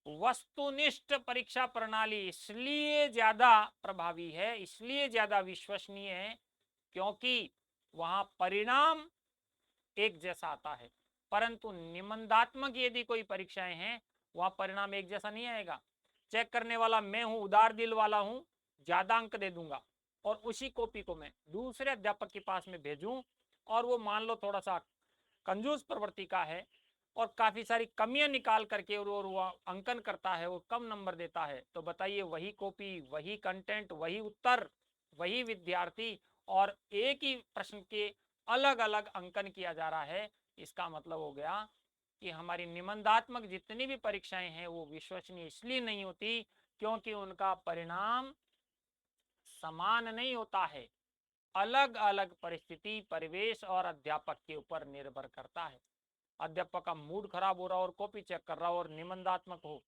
वस्तुनिष्ठ परीक्षा प्रणाली इसलिए ज्यादा प्रभावी है, इसलिए ज्यादा विश्वसनीय है, क्योंकि वहां परिणाम एक जैसा आता है। परंतु निबंधात्मक यदि कोई परीक्षाएं हैं, वहां परिणाम एक जैसा नहीं आएगा। चेक करने वाला मैं हूं, उदार दिल वाला हूं, ज्यादा अंक दे दूंगा, और उसी कॉपी को मैं दूसरे अध्यापक के पास में भेजूं, और वो मान लो थोड़ा सा कंजूस प्रवृत्ति का है और काफी सारी कमियां निकाल करके और वो अंकन करता है, वो कम नंबर देता है, तो बताइए वही कॉपी, वही कंटेंट, वही उत्तर, वही विद्यार्थी, और एक ही प्रश्न के अलग अलग अंकन किया जा रहा है। इसका मतलब हो गया कि हमारी निबंधात्मक जितनी भी परीक्षाएं हैं वो विश्वसनीय इसलिए नहीं होती क्योंकि उनका परिणाम समान नहीं होता है, अलग अलग परिस्थिति, परिवेश और अध्यापक के ऊपर निर्भर करता है। अध्यापक का मूड खराब हो रहा हो और कॉपी चेक कर रहा हो और निबंधात्मक हो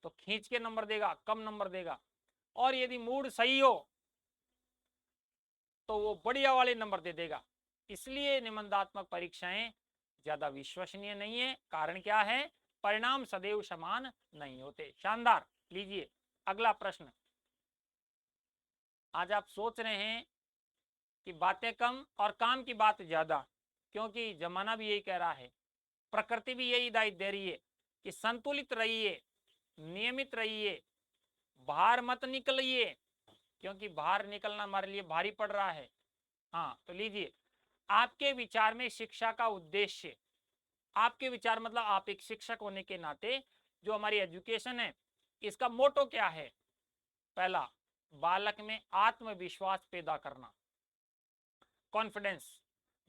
तो खींच के नंबर देगा, कम नंबर देगा, और यदि मूड सही हो तो वो बढ़िया वाले नंबर दे देगा। इसलिए निबंधात्मक परीक्षाएं ज्यादा विश्वसनीय नहीं है। कारण क्या है? परिणाम सदैव समान नहीं होते। शानदार। लीजिए अगला प्रश्न। आज आप सोच रहे हैं कि बातें कम और काम की बात ज्यादा, क्योंकि जमाना भी यही कह रहा है, प्रकृति भी यही हिदायत दे रही है कि संतुलित रहिए, नियमित रहिए, बाहर मत निकलिए, क्योंकि बाहर निकलना हमारे लिए भारी पड़ रहा है। हाँ तो लीजिए, आपके विचार में शिक्षा का उद्देश्य, आपके विचार मतलब आप एक शिक्षक होने के नाते जो हमारी एजुकेशन है इसका मोटो क्या है? पहला, बालक में आत्मविश्वास पैदा करना, कॉन्फिडेंस,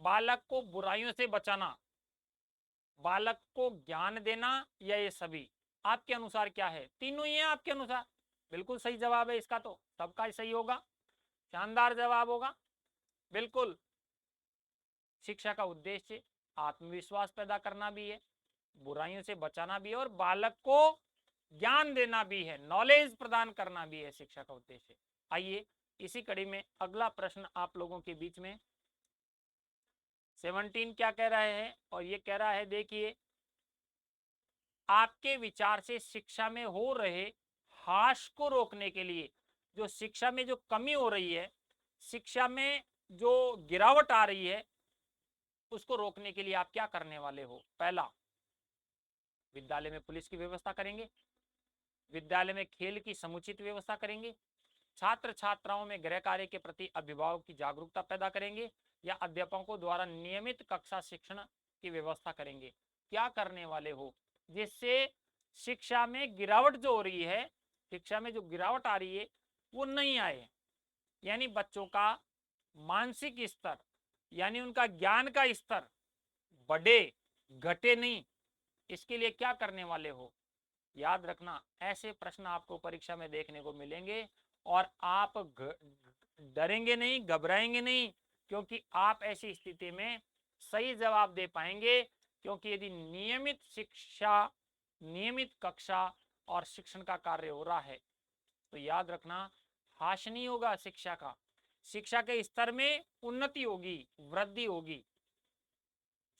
बालक को बुराइयों से बचाना, बालक को ज्ञान देना, या ये सभी? आपके अनुसार क्या है? तीनों ही है आपके अनुसार? बिल्कुल सही जवाब है इसका, तो सबका ही सही होगा, शानदार जवाब होगा। बिल्कुल, शिक्षा का उद्देश्य आत्मविश्वास पैदा करना भी है, बुराइयों से बचाना भी है, और बालक को ज्ञान देना भी है, नॉलेज प्रदान करना भी है शिक्षा का उद्देश्य। आइए इसी कड़ी में अगला प्रश्न आप लोगों के बीच में 17 क्या कह रहा है, और ये कह रहा है, देखिए, आपके विचार से शिक्षा में हो रहे ह्रास को रोकने के लिए, जो शिक्षा में जो कमी हो रही है, शिक्षा में जो गिरावट आ रही है, उसको रोकने के लिए आप क्या करने वाले हो? पहला, विद्यालय में पुलिस की व्यवस्था करेंगे, विद्यालय में खेल की समुचित व्यवस्था करेंगे, छात्र छात्राओं में गृह कार्य के प्रति अभिभावक की जागरूकता पैदा करेंगे, या अध्यापकों द्वारा नियमित कक्षा शिक्षण की व्यवस्था करेंगे? क्या करने वाले हो जिससे शिक्षा में गिरावट जो हो रही है, शिक्षा में जो गिरावट आ रही है वो नहीं आए, यानी बच्चों का मानसिक स्तर, यानी उनका ज्ञान का स्तर बढ़े, घटे नहीं, इसके लिए क्या करने वाले हो? याद रखना, ऐसे प्रश्न आपको परीक्षा में देखने को मिलेंगे, और आप डरेंगे नहीं, घबराएंगे नहीं, क्योंकि आप ऐसी स्थिति में सही जवाब दे पाएंगे, क्योंकि यदि नियमित शिक्षा, नियमित कक्षा और शिक्षण का कार्य हो रहा है, तो याद रखना, हाश नहीं होगा शिक्षा का, शिक्षा के स्तर में उन्नति होगी, वृद्धि होगी।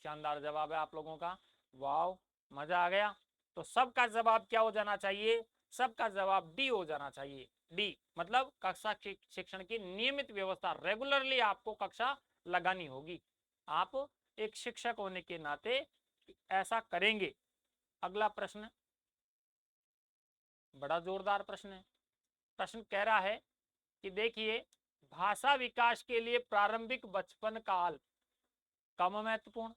शानदार जवाब है आप लोगों का, वाव, मजा आ गया। तो सबका जवाब क्या हो जाना चाहिए? सबका जवाब डी हो जाना चाहिए। डी मतलब कक्षा शिक्षण की नियमित व्यवस्था, रेगुलरली आपको कक्षा लगानी होगी, आप एक शिक्षक होने के नाते ऐसा करेंगे। अगला प्रश्न बड़ा जोरदार प्रश्न है। प्रश्न कह रहा है कि देखिए, भाषा विकास के लिए प्रारंभिक बचपन काल कम महत्वपूर्ण,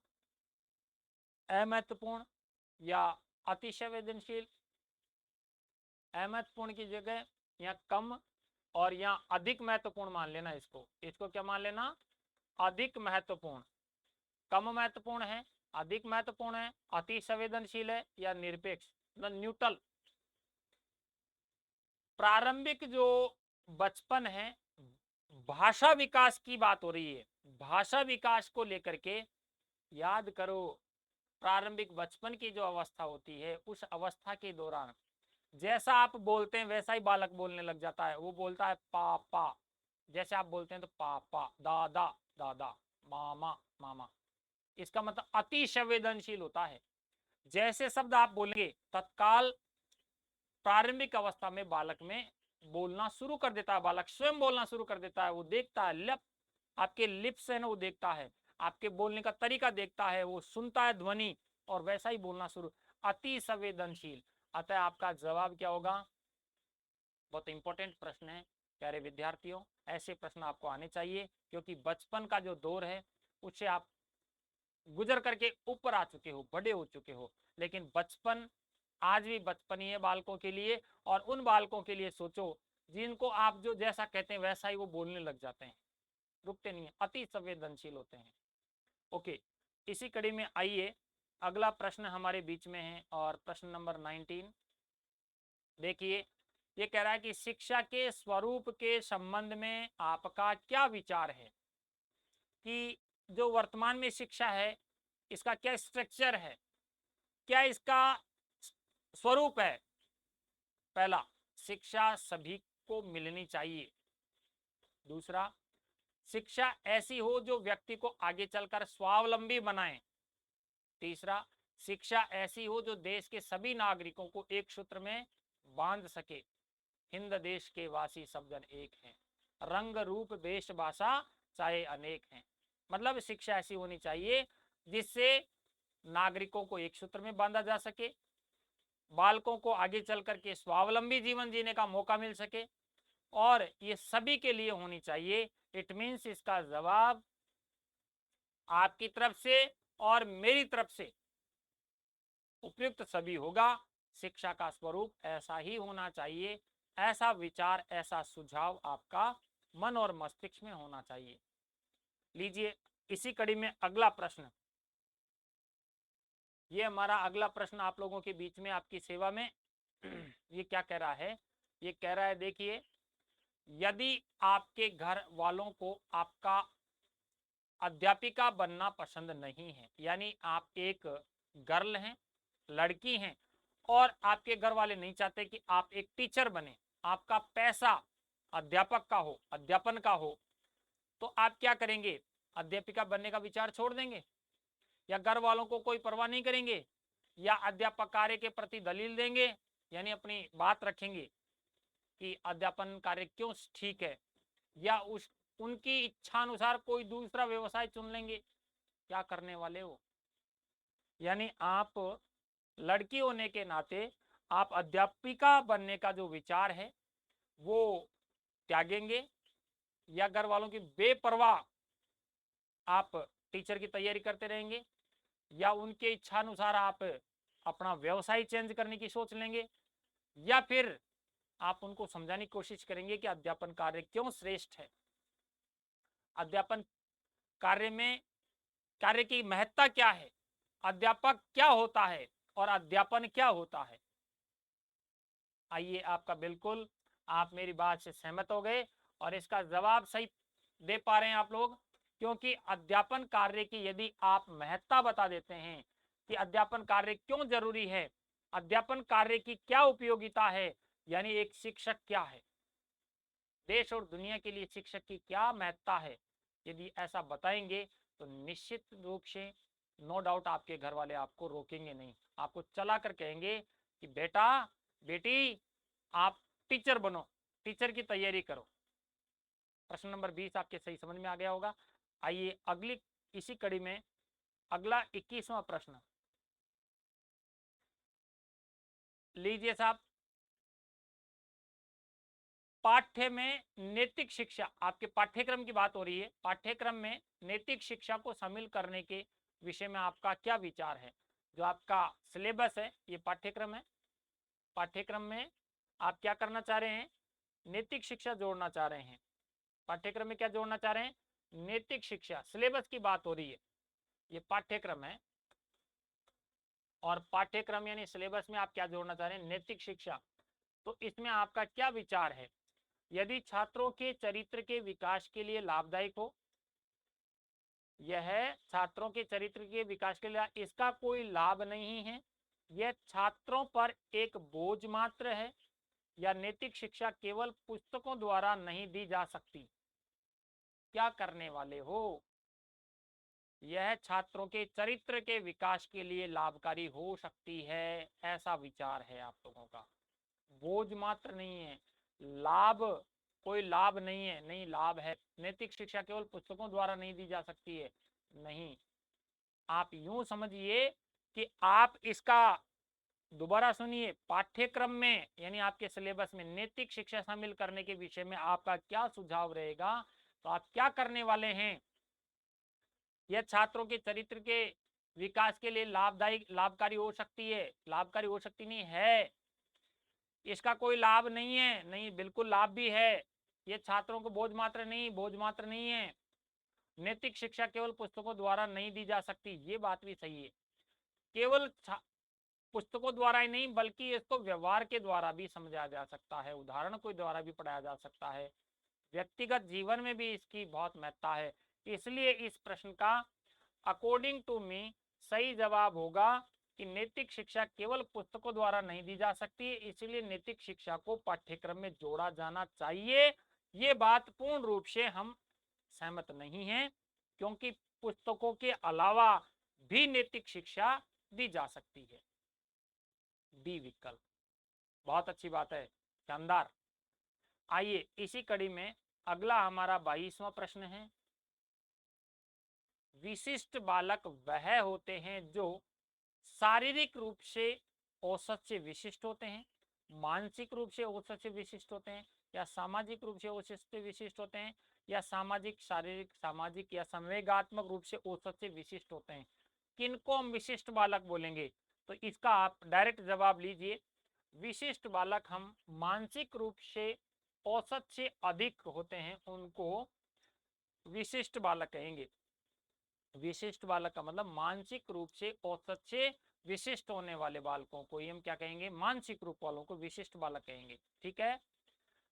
अमहत्वपूर्ण, या अति संवेदनशील? अमहत्वपूर्ण की जगह यहाँ कम और यहाँ अधिक महत्वपूर्ण मान लेना, इसको इसको क्या मान लेना? अधिक महत्वपूर्ण। कम महत्वपूर्ण है, अधिक महत्वपूर्ण है, अति संवेदनशील है, या निरपेक्ष, मतलब न्यूट्रल? प्रारंभिक जो बचपन है, भाषा विकास की बात हो रही है, भाषा विकास को लेकर के याद करो, प्रारंभिक बचपन की जो अवस्था होती है, उस अवस्था के दौरान जैसा आप बोलते हैं वैसा ही बालक बोलने लग जाता है। वो बोलता है पापा, जैसे आप बोलते हैं तो पापा, दादा दादा, मामा मामा। इसका मतलब अति संवेदनशील होता है। जैसे शब्द आप बोलेंगे तत्काल प्रारंभिक अवस्था में बालक में बोलना शुरू कर देता है, बालक स्वयं बोलना शुरू कर देता है। वो देखता है, लिप, आपके लिप्स है ना, वो देखता है, आपके बोलने का तरीका देखता है, वो सुनता है ध्वनि और वैसा ही बोलना शुरू। अति संवेदनशील। अतः आपका जवाब क्या होगा? बहुत इंपॉर्टेंट प्रश्न है प्यारे विद्यार्थियों, ऐसे प्रश्न आपको आने चाहिए, क्योंकि बचपन का जो दौर है उससे आप गुजर करके ऊपर आ चुके हो, बड़े हो चुके हो, लेकिन बचपन आज भी बचपन ही है बालकों के लिए। और उन बालकों के लिए सोचो जिनको आप जो जैसा कहते हैं वैसा ही वो बोलने लग जाते हैं, रुकते नहीं है, अति संवेदनशील होते हैं। ओके, इसी कड़ी में आइए अगला प्रश्न हमारे बीच में है, और प्रश्न नंबर 19 देखिए, ये कह रहा है कि शिक्षा के स्वरूप के संबंध में आपका क्या विचार है, कि जो वर्तमान में शिक्षा है इसका क्या स्ट्रक्चर है, क्या इसका स्वरूप है? पहला, शिक्षा सभी को मिलनी चाहिए। दूसरा, शिक्षा ऐसी हो जो व्यक्ति को आगे चलकर स्वावलंबी बनाए। तीसरा, शिक्षा ऐसी हो जो देश के सभी नागरिकों को एक सूत्र में बांध सके। हिंद देश के वासी सब जन एक हैं, रंग रूप वेश भाषा चाहे अनेक हैं। मतलब शिक्षा ऐसी होनी चाहिए जिससे नागरिकों को एक सूत्र में बांधा जा सके, बालकों को आगे चल करके स्वावलंबी जीवन जीने का मौका मिल सके, और ये सभी के लिए होनी चाहिए। इट मीन्स इसका जवाब आपकी तरफ से और मेरी तरफ से उपयुक्त सभी होगा। शिक्षा का स्वरूप ऐसा ही होना चाहिए, ऐसा विचार, ऐसा सुझाव आपका मन और मस्तिष्क में होना चाहिए। लीजिए इसी कड़ी में अगला प्रश्न, ये हमारा अगला प्रश्न आप लोगों के बीच में आपकी सेवा में ये क्या कह रहा है, ये कह रहा है देखिए, यदि आपके घर वालों को आपका अध्यापिका बनना पसंद नहीं है, यानी आप एक गर्ल हैं, लड़की हैं, और आपके घर वाले नहीं चाहते कि आप एक टीचर बने, आपका पैसा अध्यापक का हो, अध्यापन का हो, तो आप क्या करेंगे? अध्यापिका बनने का विचार छोड़ देंगे, या घर वालों को कोई परवाह नहीं करेंगे, या अध्यापक कार्य के प्रति दलील देंगे, यानी अपनी बात रखेंगे कि अध्यापन कार्य क्यों ठीक है, या उनकी इच्छानुसार कोई दूसरा व्यवसाय चुन लेंगे? क्या करने वाले हो? यानी आप लड़की होने के नाते आप अध्यापिका बनने का जो विचार है वो त्यागेंगे, या घर वालों की बेपरवाह आप टीचर की तैयारी करते रहेंगे, या उनके इच्छानुसार आप अपना व्यवसाय चेंज करने की सोच लेंगे, या फिर आप उनको समझाने की कोशिश करेंगे कि अध्यापन कार्य क्यों श्रेष्ठ है, अध्यापन कार्य में कार्य की महत्ता क्या है, अध्यापक क्या होता है और अध्यापन क्या होता है। आइए आपका बिल्कुल आप मेरी बात से सहमत हो गए और इसका जवाब सही दे पा रहे हैं आप लोग, क्योंकि अध्यापन कार्य की यदि आप महत्ता बता देते हैं कि अध्यापन कार्य क्यों जरूरी है, अध्यापन कार्य की क्या उपयोगिता है, यानी एक शिक्षक क्या है, देश और दुनिया के लिए शिक्षक की क्या महत्ता है, यदि ऐसा बताएंगे तो निश्चित रूप से नो डाउट आपके घर वाले आपको रोकेंगे नहीं, आपको चला कर कहेंगे कि बेटा बेटी आप टीचर बनो, टीचर की तैयारी करो। प्रश्न नंबर 20 आपके सही समझ में आ गया होगा। आइए अगली इसी कड़ी में अगला 21वां प्रश्न लीजिए साहब। पाठ्य में नैतिक शिक्षा, आपके पाठ्यक्रम की बात हो रही है, पाठ्यक्रम में नैतिक शिक्षा को शामिल करने के विषय में आपका क्या विचार है? जो आपका सिलेबस है, ये पाठ्यक्रम है, पाठ्यक्रम में आप क्या करना चाह रहे हैं? नैतिक शिक्षा जोड़ना चाह रहे हैं। पाठ्यक्रम में क्या जोड़ना चाह रहे हैं? नैतिक शिक्षा। सिलेबस की बात हो रही है, ये पाठ्यक्रम है, और पाठ्यक्रम यानी सिलेबस में आप क्या जोड़ना चाह रहे हैं? नैतिक शिक्षा। तो इसमें आपका क्या विचार है? यदि छात्रों के चरित्र के विकास के लिए लाभदायक हो, यह छात्रों के चरित्र के विकास के लिए इसका कोई लाभ नहीं है, यह छात्रों पर एक बोझ मात्र है, या नैतिक शिक्षा केवल पुस्तकों द्वारा नहीं दी जा सकती? क्या करने वाले हो? यह छात्रों के चरित्र के विकास के लिए लाभकारी हो सकती है, ऐसा विचार है आप लोगों का। बोझ मात्र नहीं है, लाभ कोई लाभ नहीं है, नहीं लाभ है। नैतिक शिक्षा केवल पुस्तकों द्वारा नहीं दी जा सकती है, नहीं, आप यूं समझिए कि आप इसका दोबारा सुनिए, पाठ्यक्रम में यानी आपके सिलेबस में नैतिक शिक्षा शामिल करने के विषय में आपका क्या सुझाव रहेगा? तो आप क्या करने वाले हैं? यह छात्रों के चरित्र के विकास के लिए लाभदायक लाभकारी हो सकती है, लाभकारी हो सकती नहीं है, इसका कोई लाभ नहीं है, नहीं बिल्कुल लाभ भी है, ये छात्रों को बोझ मात्र नहीं, बोझ मात्र नहीं है। नैतिक शिक्षा केवल पुस्तकों द्वारा नहीं दी जा सकती, ये बात भी सही है, केवल पुस्तकों द्वारा ही नहीं बल्कि इसको व्यवहार के द्वारा भी समझा जा सकता है, उदाहरण के द्वारा भी पढ़ाया जा सकता है, व्यक्तिगत जीवन में भी इसकी बहुत महत्ता है। इसलिए इस प्रश्न का अकॉर्डिंग टू मी सही जवाब होगा कि नैतिक शिक्षा केवल पुस्तकों द्वारा नहीं दी जा सकती, इसलिए नैतिक शिक्षा को पाठ्यक्रम में जोड़ा जाना चाहिए। ये बात पूर्ण रूप से हम सहमत नहीं हैं, क्योंकि पुस्तकों के अलावा भी नैतिक शिक्षा दी जा सकती है। डी विकल्प, बहुत अच्छी बात है, शानदार। आइए इसी कड़ी में अगला हमारा 22वां प्रश्न है। विशिष्ट बालक वह होते हैं जो शारीरिक रूप से औसत से विशिष्ट होते हैं, मानसिक रूप से औसत से विशिष्ट होते हैं, या सामाजिक रूप से औसत से विशिष्ट होते हैं, या सामाजिक शारीरिक सामाजिक या संवेगात्मक रूप से औसत से विशिष्ट होते हैं। किनको हम विशिष्ट बालक बोलेंगे? तो इसका आप डायरेक्ट जवाब लीजिए। विशिष्ट बालक हम मानसिक रूप से औसत से अधिक होते हैं उनको विशिष्ट बालक कहेंगे। विशिष्ट बालक का मतलब मानसिक रूप से औसत से विशिष्ट होने वाले बालकों को ही हम क्या कहेंगे, मानसिक रूप वालों को विशिष्ट बालक कहेंगे। ठीक है,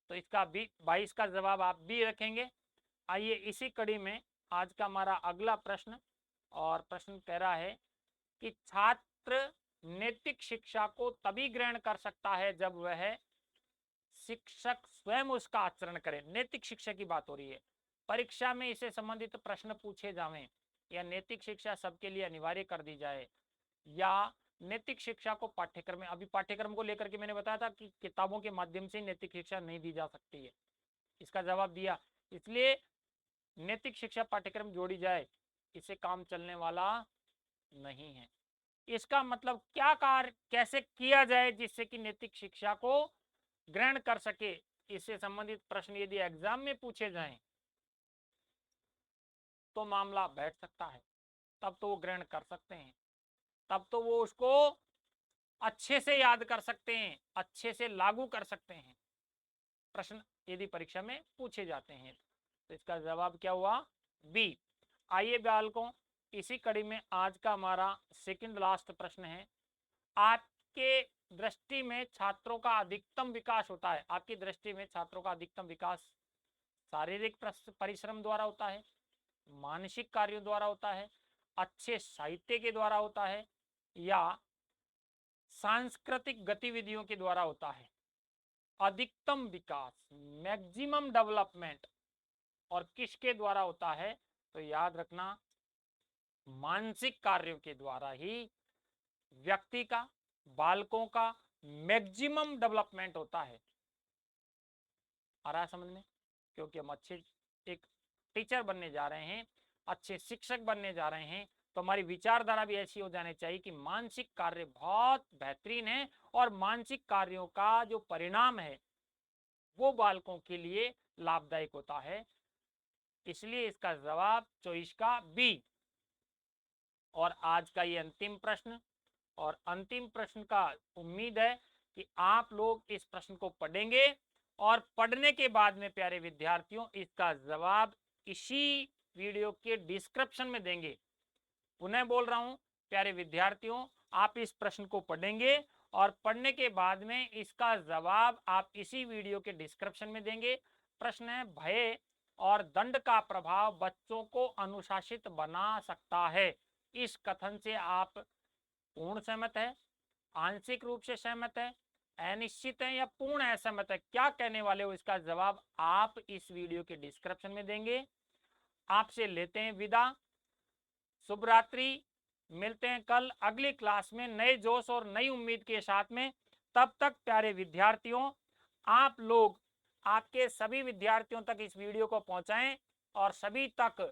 तो इसका 22 का जवाब आप भी रखेंगे। आइए इसी कड़ी में आज का हमारा अगला प्रश्न, और प्रश्न कह रहा है कि छात्र नैतिक शिक्षा को तभी ग्रहण कर सकता है जब वह शिक्षक स्वयं उसका आचरण करे। नैतिक शिक्षा की बात हो रही है, परीक्षा में इससे संबंधित प्रश्न पूछे जावें, या नैतिक शिक्षा सबके लिए अनिवार्य कर दी जाए, या नैतिक शिक्षा को पाठ्यक्रम में, अभी पाठ्यक्रम को लेकर के मैंने बताया था कि किताबों के माध्यम से नैतिक शिक्षा नहीं दी जा सकती है, इसका जवाब दिया। इसलिए नैतिक शिक्षा पाठ्यक्रम जोड़ी जाए, इससे काम चलने वाला नहीं है। इसका मतलब क्या कार्य कैसे किया जाए जिससे कि नैतिक शिक्षा को ग्रहण कर सके, इससे संबंधित प्रश्न यदि एग्जाम में पूछे जाएं तो मामला बैठ सकता है, तब तो वो ग्रहण कर सकते हैं, तब तो वो उसको अच्छे से याद कर सकते हैं, अच्छे से लागू कर सकते हैं, प्रश्न यदि परीक्षा में पूछे जाते हैं। तो इसका जवाब क्या हुआ, बी। आइए बालकों, इसी कड़ी में आज का हमारा सेकंड लास्ट प्रश्न है। आपके दृष्टि में छात्रों का अधिकतम विकास होता है, आपकी दृष्टि में छात्रों का अधिकतम विकास शारीरिक परिश्रम द्वारा होता है, मानसिक कार्यों द्वारा होता है, अच्छे साहित्य के द्वारा होता है, या सांस्कृतिक गतिविधियों के द्वारा होता है। अधिकतम विकास, मैक्सिमम डेवलपमेंट, और किसके द्वारा होता है, तो याद रखना मानसिक कार्यों के द्वारा ही व्यक्ति का, बालकों का मैक्सिमम डेवलपमेंट होता है। आ रहा है समझ में, क्योंकि हम अच्छे एक टीचर बनने जा रहे हैं, अच्छे शिक्षक बनने जा रहे हैं, तो हमारी विचारधारा भी ऐसी हो जानी चाहिए कि मानसिक कार्य बहुत बेहतरीन है, और मानसिक कार्यों का जो परिणाम है वो बालकों के लिए लाभदायक होता है। इसलिए इसका जवाब चॉइस का बी। और आज का ये अंतिम प्रश्न, और अंतिम प्रश्न का उम्मीद है कि आप लोग इस प्रश्न को पढ़ेंगे, और पढ़ने के बाद में प्यारे विद्यार्थियों इसका जवाब इसी वीडियो के डिस्क्रिप्शन में देंगे। पुनः बोल रहा हूं प्यारे विद्यार्थियों, आप इस प्रश्न को पढ़ेंगे, और पढ़ने के बाद में इसका जवाब आप इसी वीडियो के डिस्क्रिप्शन में देंगे। प्रश्न है, भय और दंड का प्रभाव बच्चों को अनुशासित बना सकता है। इस कथन से आप पूर्ण सहमत है, आंशिक रूप से सहमत है, अनिश्चित है, या पूर्ण असहमत है, क्या कहने वाले हो, इसका जवाब आप इस वीडियो के डिस्क्रिप्शन में देंगे। आपसे लेते हैं विदा, शुभ रात्रि। मिलते हैं कल अगली क्लास में नए जोश और नई उम्मीद के साथ में। तब तक प्यारे विद्यार्थियों, आप लोग आपके सभी विद्यार्थियों तक इस वीडियो को पहुंचाएं, और सभी तक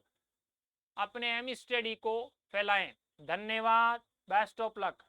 अपने एम स्टडी को फैलाएं। धन्यवाद, बेस्ट ऑफ लक।